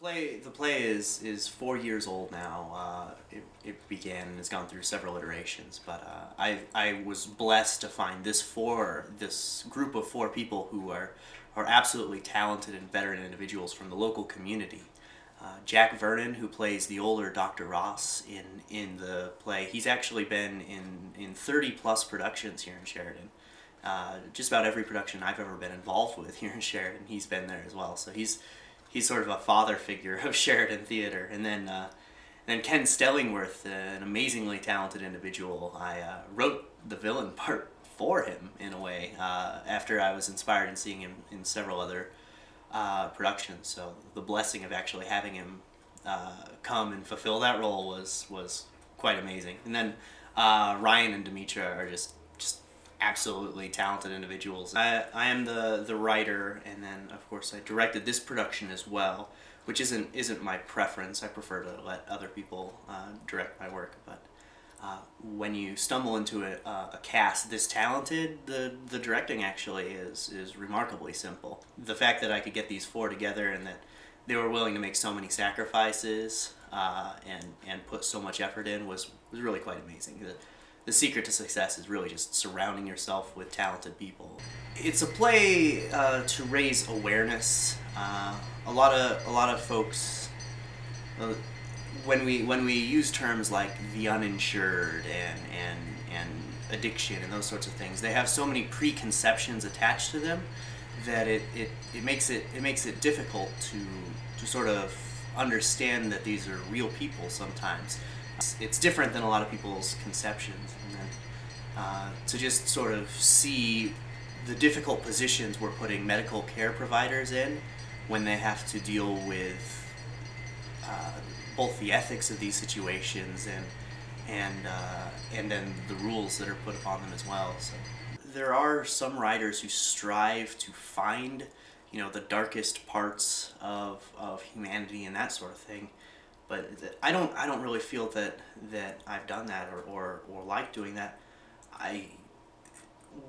The play is 4 years old now. It began and has gone through several iterations, but I was blessed to find this group of four people who are absolutely talented and veteran individuals from the local community. Jack Vernon, who plays the older Dr. Ross in the play, he's actually been in 30 plus productions here in Sheridan. Just about every production I've ever been involved with here in Sheridan, he's been there as well. So he's sort of a father figure of Sheridan theater. And then Ken Stellingworth, an amazingly talented individual. I wrote the villain part for him in a way after I was inspired in seeing him in several other productions. So the blessing of actually having him come and fulfill that role was quite amazing. And then Ryan and Demetra are just absolutely talented individuals. I am the writer, and then of course I directed this production as well, which isn't my preference. I prefer to let other people direct my work, but when you stumble into a cast this talented, the directing actually is remarkably simple. The fact that I could get these four together and that they were willing to make so many sacrifices and put so much effort in was really quite amazing. The secret to success is really just surrounding yourself with talented people. It's a play to raise awareness. A lot of folks, when we use terms like the uninsured and addiction and those sorts of things, they have so many preconceptions attached to them that it makes it difficult to sort of understand that these are real people sometimes. It's different than a lot of people's conceptions, and then to just sort of see the difficult positions we're putting medical care providers in when they have to deal with both the ethics of these situations and then the rules that are put upon them as well. So there are some writers who strive to find, the darkest parts of humanity and that sort of thing. But I don't really feel that I've done that or like doing that.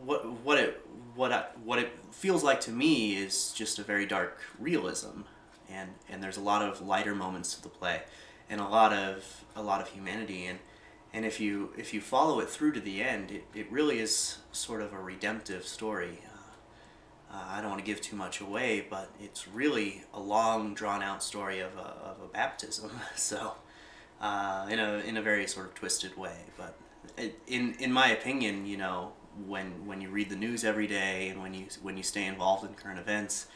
What it feels like to me is just a very dark realism, and there's a lot of lighter moments to the play, and a lot of humanity, and if you follow it through to the end, it really is sort of a redemptive story. I don't want to give too much away, but it's really a long, drawn-out story of a baptism. So, in a very sort of twisted way. But in my opinion, when you read the news every day and when you stay involved in current events,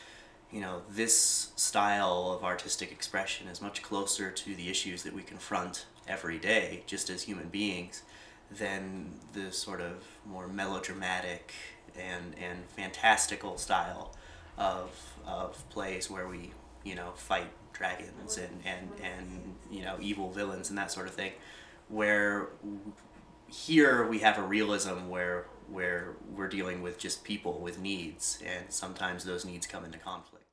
this style of artistic expression is much closer to the issues that we confront every day, just as human beings, than the sort of more melodramatic and fantastical style of plays where we fight dragons and evil villains and that sort of thing, where here we have a realism where we're dealing with just people with needs, and sometimes those needs come into conflict.